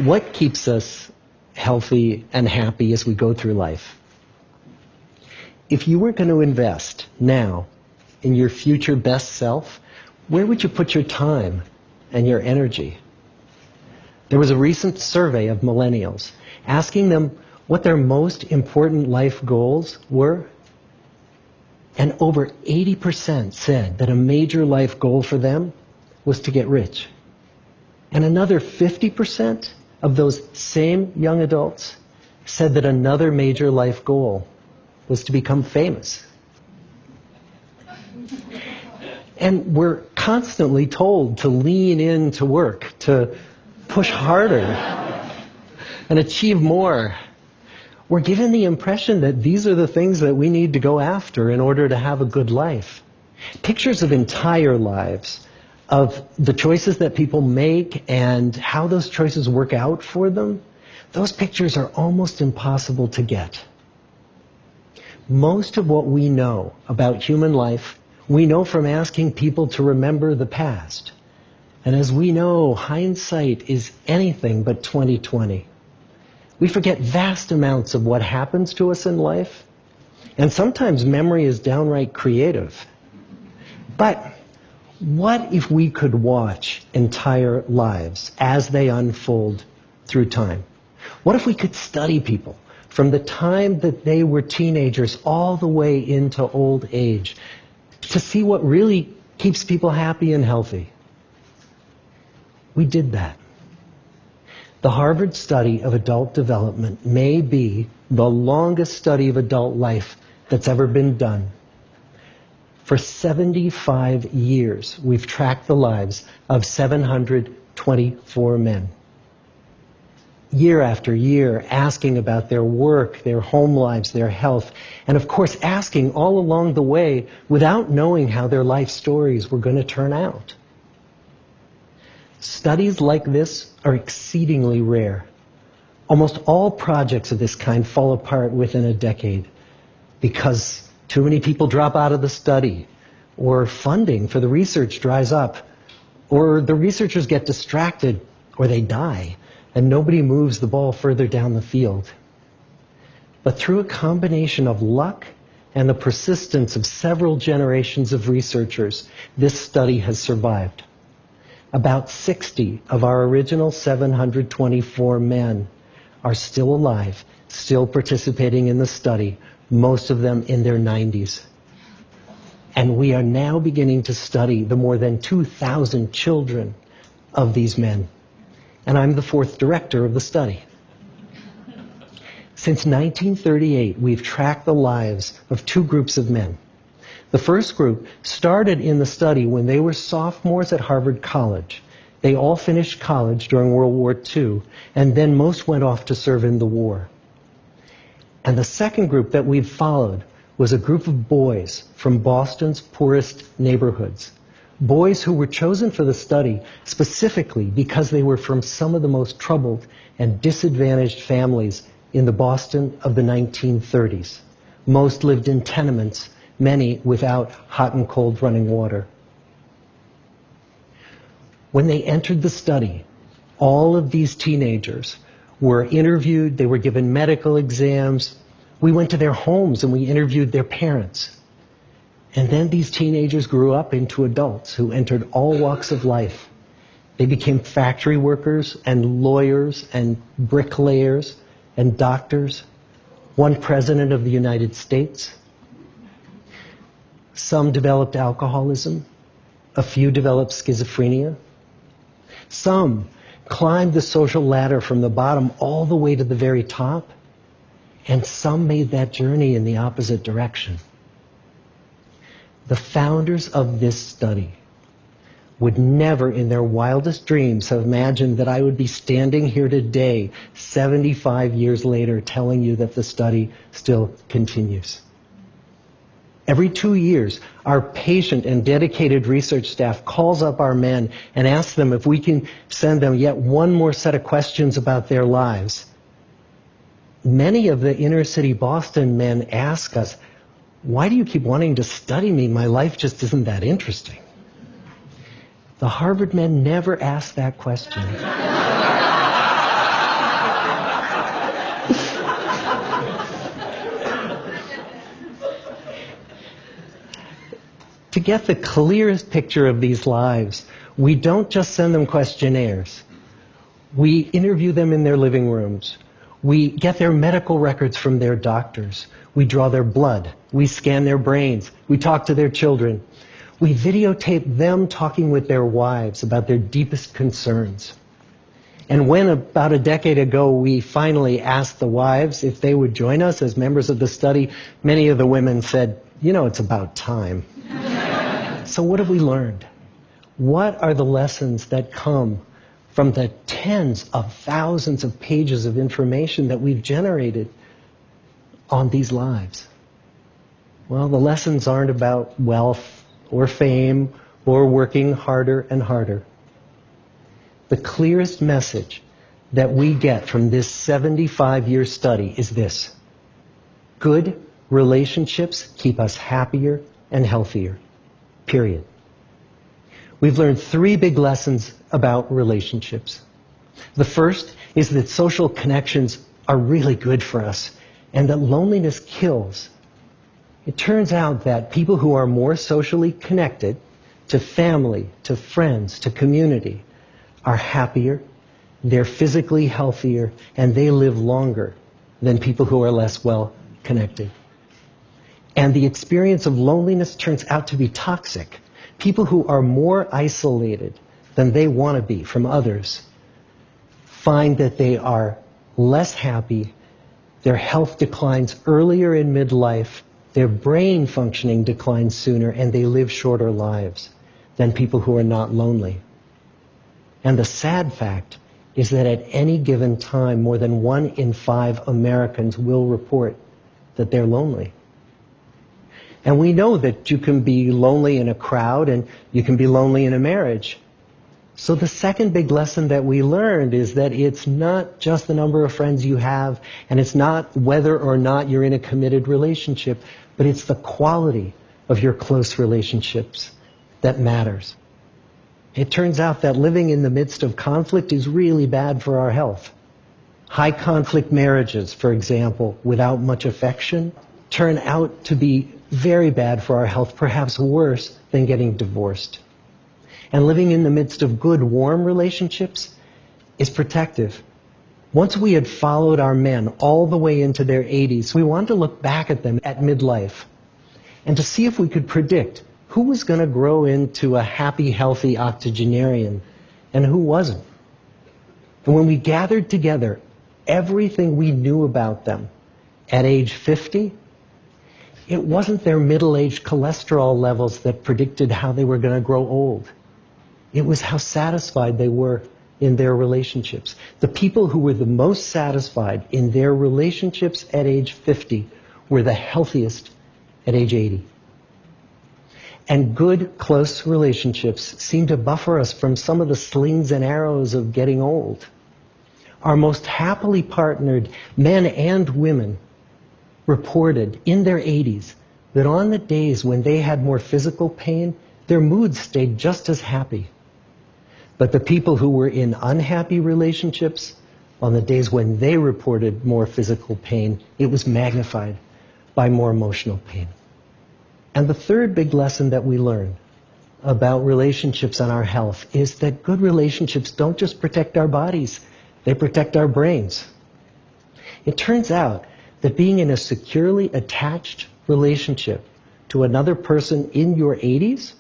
What keeps us healthy and happy as we go through life? If you were going to invest now in your future best self, where would you put your time and your energy? There was a recent survey of millennials asking them what their most important life goals were. And over 80% said that a major life goal for them was to get rich. And another 50% of those same young adults said that another major life goal was to become famous. And we're constantly told to lean into work, to push harder and achieve more. We're given the impression that these are the things that we need to go after in order to have a good life. Pictures of entire lives, of the choices that people make and how those choices work out for them, those pictures are almost impossible to get. Most of what we know about human life, we know from asking people to remember the past. And as we know, hindsight is anything but 20/20. We forget vast amounts of what happens to us in life, and sometimes memory is downright creative. But what if we could watch entire lives as they unfold through time? What if we could study people from the time that they were teenagers all the way into old age to see what really keeps people happy and healthy? We did that. The Harvard study of adult development may be the longest study of adult life that's ever been done. For 75 years, we've tracked the lives of 724 men. Year after year, asking about their work, their home lives, their health, and of course asking all along the way without knowing how their life stories were going to turn out. Studies like this are exceedingly rare. Almost all projects of this kind fall apart within a decade because too many people drop out of the study, or funding for the research dries up, or the researchers get distracted, or they die, and nobody moves the ball further down the field. But through a combination of luck and the persistence of several generations of researchers, this study has survived. About 60 of our original 724 men are still alive, still participating in the study, most of them in their 90s. And we are now beginning to study the more than 2,000 children of these men. And I'm the fourth director of the study. Since 1938, we've tracked the lives of two groups of men. The first group started in the study when they were sophomores at Harvard College. They all finished college during World War II, and then most went off to serve in the war. And the second group that we've followed was a group of boys from Boston's poorest neighborhoods. Boys who were chosen for the study specifically because they were from some of the most troubled and disadvantaged families in the Boston of the 1930s. Most lived in tenements, many without hot and cold running water. When they entered the study, all of these teenagers were interviewed, they were given medical exams. We went to their homes and we interviewed their parents. And then these teenagers grew up into adults who entered all walks of life. They became factory workers and lawyers and bricklayers and doctors, one president of the United States. Some developed alcoholism. A few developed schizophrenia. Some climbed the social ladder from the bottom all the way to the very top. And some made that journey in the opposite direction. The founders of this study would never in their wildest dreams have imagined that I would be standing here today, 75 years later, telling you that the study still continues. Every 2 years, our patient and dedicated research staff calls up our men and asks them if we can send them yet one more set of questions about their lives. Many of the inner city Boston men ask us, "Why do you keep wanting to study me? My life just isn't that interesting." The Harvard men never asked that question. To get the clearest picture of these lives, we don't just send them questionnaires. We interview them in their living rooms. We get their medical records from their doctors. We draw their blood. We scan their brains. We talk to their children. We videotape them talking with their wives about their deepest concerns. And when about a decade ago we finally asked the wives if they would join us as members of the study, many of the women said, "You know, it's about time." So what have we learned? What are the lessons that come from the tens of thousands of pages of information that we've generated on these lives? Well, the lessons aren't about wealth or fame or working harder and harder. The clearest message that we get from this 75-year study is this: good relationships keep us happier and healthier. Period. We've learned 3 big lessons about relationships. The first is that social connections are really good for us and that loneliness kills. It turns out that people who are more socially connected to family, to friends, to community are happier, they're physically healthier, and they live longer than people who are less well connected. And the experience of loneliness turns out to be toxic. People who are more isolated than they want to be from others find that they are less happy, their health declines earlier in midlife, their brain functioning declines sooner, and they live shorter lives than people who are not lonely. And the sad fact is that at any given time, more than 1 in 5 Americans will report that they're lonely. And we know that you can be lonely in a crowd and you can be lonely in a marriage. So the second big lesson that we learned is that it's not just the number of friends you have, and it's not whether or not you're in a committed relationship, but it's the quality of your close relationships that matters. It turns out that living in the midst of conflict is really bad for our health. High conflict marriages, for example, without much affection, turn out to be very bad for our health, perhaps worse than getting divorced. And living in the midst of good, warm relationships is protective. Once we had followed our men all the way into their 80s, we wanted to look back at them at midlife and to see if we could predict who was going to grow into a happy, healthy octogenarian and who wasn't. And when we gathered together everything we knew about them at age 50, it wasn't their middle-aged cholesterol levels that predicted how they were going to grow old. It was how satisfied they were in their relationships. The people who were the most satisfied in their relationships at age 50 were the healthiest at age 80. And good, close relationships seem to buffer us from some of the slings and arrows of getting old. Our most happily partnered men and women reported in their 80s that on the days when they had more physical pain, their moods stayed just as happy. But the people who were in unhappy relationships, on the days when they reported more physical pain, it was magnified by more emotional pain. And the third big lesson that we learn about relationships and our health is that good relationships don't just protect our bodies, they protect our brains. It turns out that being in a securely attached relationship to another person in your 80s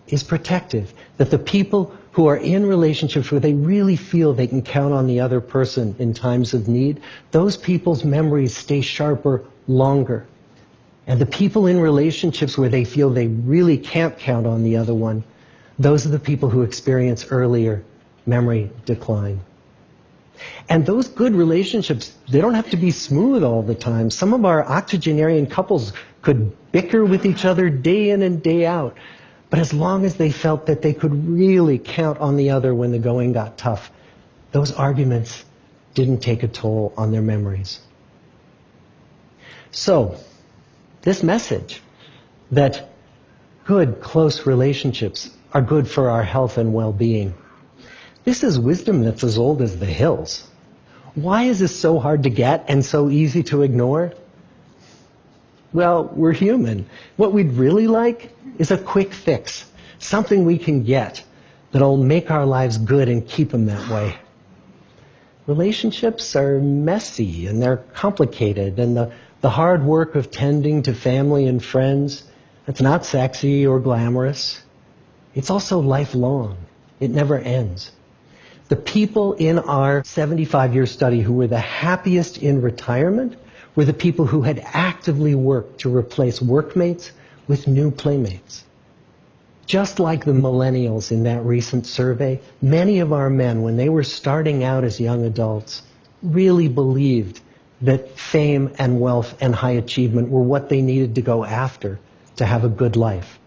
is protective. That the people who are in relationships where they really feel they can count on the other person in times of need, those people's memories stay sharper longer. And the people in relationships where they feel they really can't count on the other one, those are the people who experience earlier memory decline. And those good relationships, they don't have to be smooth all the time. Some of our octogenarian couples could bicker with each other day in and day out. But as long as they felt that they could really count on the other when the going got tough, those arguments didn't take a toll on their memories. So, this message that good, close relationships are good for our health and well-being, this is wisdom that's as old as the hills. Why is this so hard to get and so easy to ignore? Well, we're human. What we'd really like is a quick fix, something we can get that'll make our lives good and keep them that way. Relationships are messy and they're complicated, and the hard work of tending to family and friends, that's not sexy or glamorous. It's also lifelong. It never ends. The people in our 75-year study who were the happiest in retirement were the people who had actively worked to replace workmates with new playmates. Just like the millennials in that recent survey, many of our men, when they were starting out as young adults, really believed that fame and wealth and high achievement were what they needed to go after to have a good life.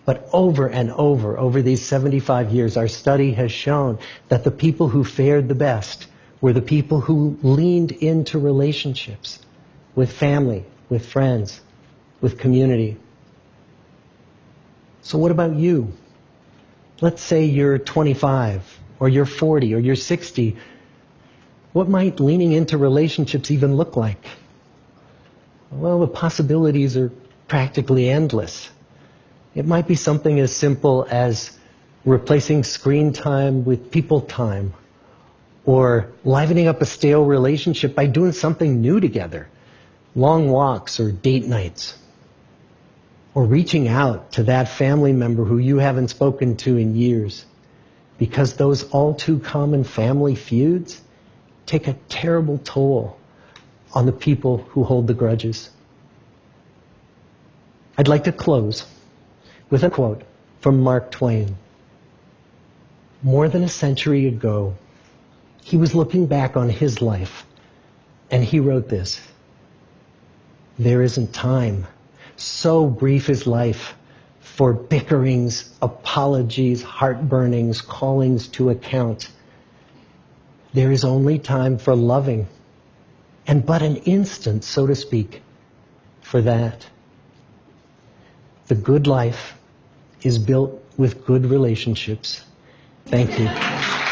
But over and over these 75 years, our study has shown that the people who fared the best were the people who leaned into relationships with family, with friends, with community. So what about you? Let's say you're 25, or you're 40, or you're 60. What might leaning into relationships even look like? Well, the possibilities are practically endless. It might be something as simple as replacing screen time with people time, or livening up a stale relationship by doing something new together, long walks or date nights, or reaching out to that family member who you haven't spoken to in years, because those all too common family feuds take a terrible toll on the people who hold the grudges. I'd like to close with a quote from Mark Twain. More than a century ago, he was looking back on his life, and he wrote this: "There isn't time. So brief is life for bickerings, apologies, heartburnings, callings to account. There is only time for loving, and but an instant, so to speak, for that. The good life is built with good relationships." Thank you.